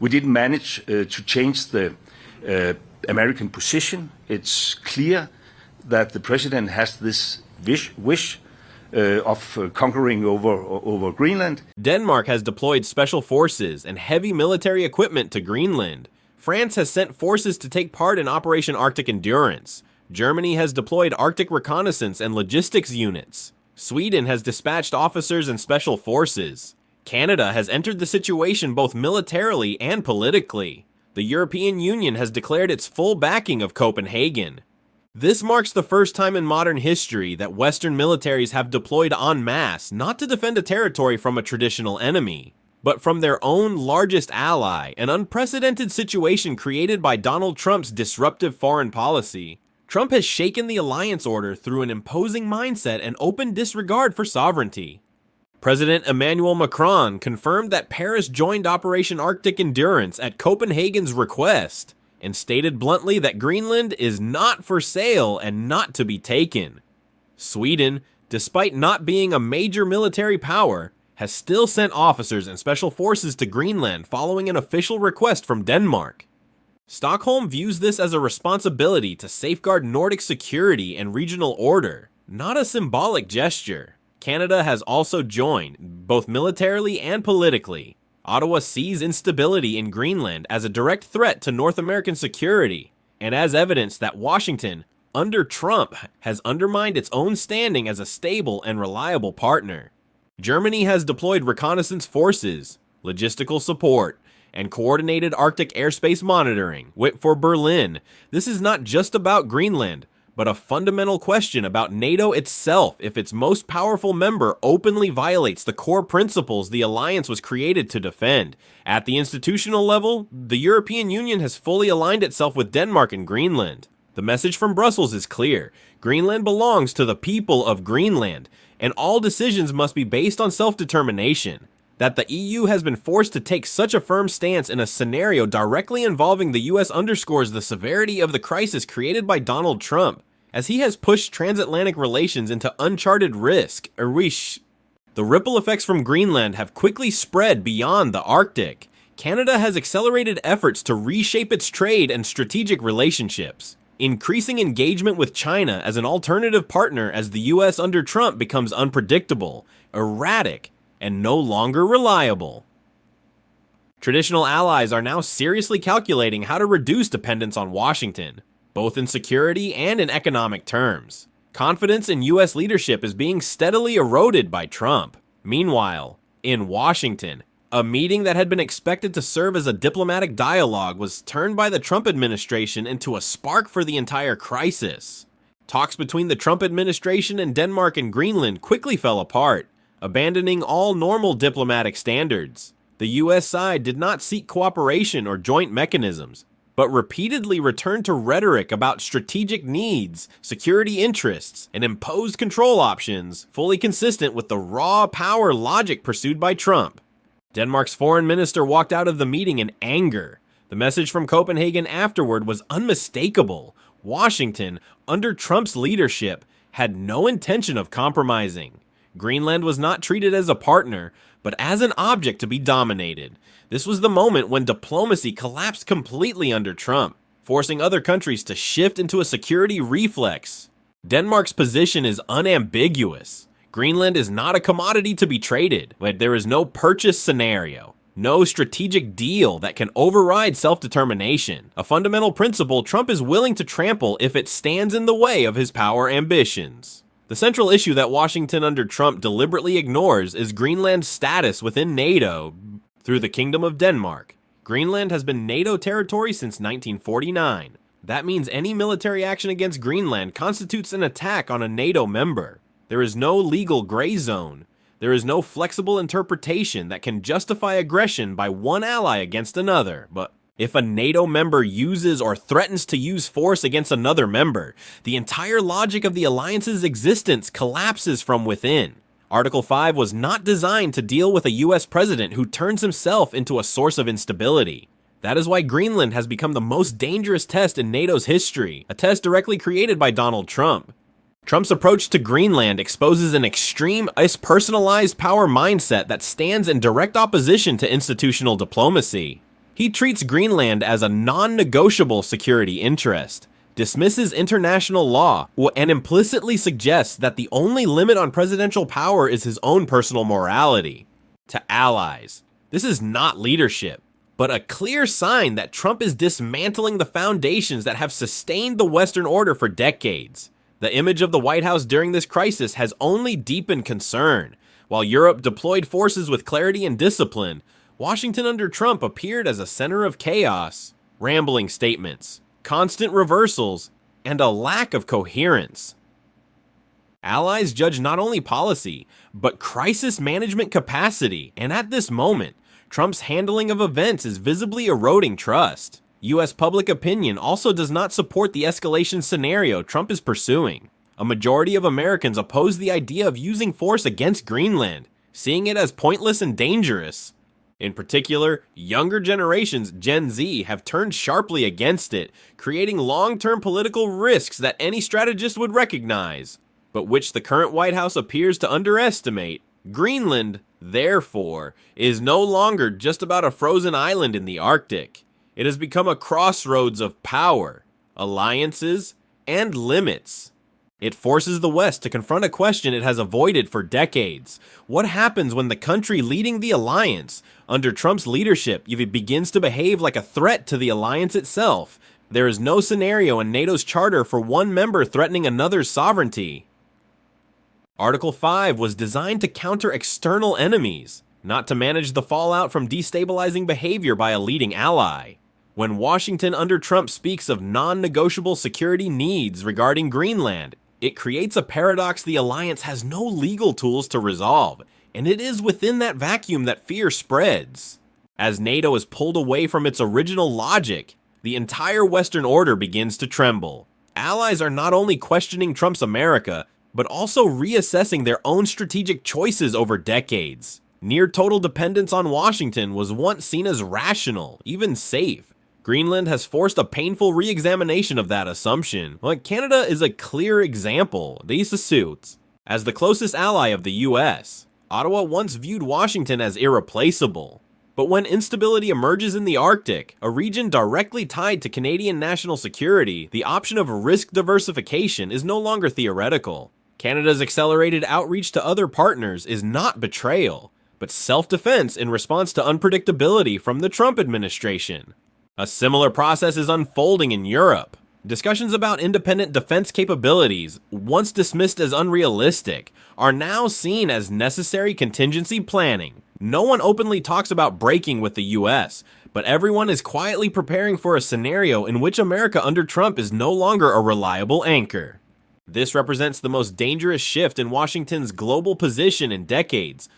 We didn't manage to change the American position. It's clear that the president has this wish of conquering over Greenland. Denmark has deployed special forces and heavy military equipment to Greenland. France has sent forces to take part in Operation Arctic Endurance. Germany has deployed Arctic reconnaissance and logistics units. Sweden has dispatched officers and special forces. Canada has entered the situation both militarily and politically. The European Union has declared its full backing of Copenhagen. This marks the first time in modern history that Western militaries have deployed en masse not to defend a territory from a traditional enemy, but from their own largest ally, an unprecedented situation created by Donald Trump's disruptive foreign policy. Trump has shaken the alliance order through an imposing mindset and open disregard for sovereignty. President Emmanuel Macron confirmed that Paris joined Operation Arctic Endurance at Copenhagen's request, and stated bluntly that Greenland is not for sale and not to be taken. Sweden, despite not being a major military power, has still sent officers and special forces to Greenland following an official request from Denmark. Stockholm views this as a responsibility to safeguard Nordic security and regional order, not a symbolic gesture. Canada has also joined, both militarily and politically. Ottawa sees instability in Greenland as a direct threat to North American security, and as evidence that Washington, under Trump, has undermined its own standing as a stable and reliable partner. Germany has deployed reconnaissance forces, logistical support, and coordinated Arctic airspace monitoring. For Berlin, this is not just about Greenland, but a fundamental question about NATO itself if its most powerful member openly violates the core principles the alliance was created to defend. At the institutional level, the European Union has fully aligned itself with Denmark and Greenland. The message from Brussels is clear. Greenland belongs to the people of Greenland, and all decisions must be based on self-determination. That the EU has been forced to take such a firm stance in a scenario directly involving the US underscores the severity of the crisis created by Donald Trump, as he has pushed transatlantic relations into uncharted risk. The ripple effects from Greenland have quickly spread beyond the Arctic. Canada has accelerated efforts to reshape its trade and strategic relationships, increasing engagement with China as an alternative partner as the US under Trump becomes unpredictable, erratic, and no longer reliable. Traditional allies are now seriously calculating how to reduce dependence on Washington, both in security and in economic terms. Confidence in US leadership is being steadily eroded by Trump. Meanwhile, in Washington, a meeting that had been expected to serve as a diplomatic dialogue was turned by the Trump administration into a spark for the entire crisis. Talks between the Trump administration and Denmark and Greenland quickly fell apart, abandoning all normal diplomatic standards. The US side did not seek cooperation or joint mechanisms, but repeatedly returned to rhetoric about strategic needs, security interests, and imposed control options, fully consistent with the raw power logic pursued by Trump. Denmark's foreign minister walked out of the meeting in anger. The message from Copenhagen afterward was unmistakable. Washington, under Trump's leadership, had no intention of compromising. Greenland was not treated as a partner, but as an object to be dominated. This was the moment when diplomacy collapsed completely under Trump, forcing other countries to shift into a security reflex. Denmark's position is unambiguous. Greenland is not a commodity to be traded. There is no purchase scenario, no strategic deal that can override self-determination, a fundamental principle Trump is willing to trample if it stands in the way of his power ambitions. The central issue that Washington under Trump deliberately ignores is Greenland's status within NATO through the Kingdom of Denmark. Greenland has been NATO territory since 1949. That means any military action against Greenland constitutes an attack on a NATO member. There is no legal gray zone. There is no flexible interpretation that can justify aggression by one ally against another. But if a NATO member uses or threatens to use force against another member, the entire logic of the alliance's existence collapses from within. Article 5 was not designed to deal with a US president who turns himself into a source of instability. That is why Greenland has become the most dangerous test in NATO's history, a test directly created by Donald Trump. Trump's approach to Greenland exposes an extreme, personalized power mindset that stands in direct opposition to institutional diplomacy. He treats Greenland as a non-negotiable security interest, dismisses international law, and implicitly suggests that the only limit on presidential power is his own personal morality. To allies, this is not leadership, but a clear sign that Trump is dismantling the foundations that have sustained the Western order for decades. The image of the White House during this crisis has only deepened concern. While Europe deployed forces with clarity and discipline, Washington under Trump appeared as a center of chaos, rambling statements, constant reversals, and a lack of coherence. Allies judge not only policy, but crisis management capacity, and at this moment, Trump's handling of events is visibly eroding trust. U.S. public opinion also does not support the escalation scenario Trump is pursuing. A majority of Americans oppose the idea of using force against Greenland, seeing it as pointless and dangerous. In particular, younger generations, Gen Z, have turned sharply against it, creating long-term political risks that any strategist would recognize, but which the current White House appears to underestimate. Greenland, therefore, is no longer just about a frozen island in the Arctic. It has become a crossroads of power, alliances, and limits. It forces the West to confront a question it has avoided for decades. What happens when the country leading the alliance, under Trump's leadership, begins to behave like a threat to the alliance itself? There is no scenario in NATO's charter for one member threatening another's sovereignty. Article 5 was designed to counter external enemies, not to manage the fallout from destabilizing behavior by a leading ally. When Washington under Trump speaks of non-negotiable security needs regarding Greenland, it creates a paradox the alliance has no legal tools to resolve, and it is within that vacuum that fear spreads. As NATO is pulled away from its original logic, the entire Western order begins to tremble. Allies are not only questioning Trump's America, but also reassessing their own strategic choices over decades. Near total dependence on Washington was once seen as rational, even safe. Greenland has forced a painful re-examination of that assumption. But Canada is a clear example. As the closest ally of the US, Ottawa once viewed Washington as irreplaceable. But when instability emerges in the Arctic, a region directly tied to Canadian national security, the option of risk diversification is no longer theoretical. Canada's accelerated outreach to other partners is not betrayal, but self-defense in response to unpredictability from the Trump administration. A similar process is unfolding in Europe. Discussions about independent defense capabilities, once dismissed as unrealistic, are now seen as necessary contingency planning. No one openly talks about breaking with the US, but everyone is quietly preparing for a scenario in which America under Trump is no longer a reliable anchor. This represents the most dangerous shift in Washington's global position in decades,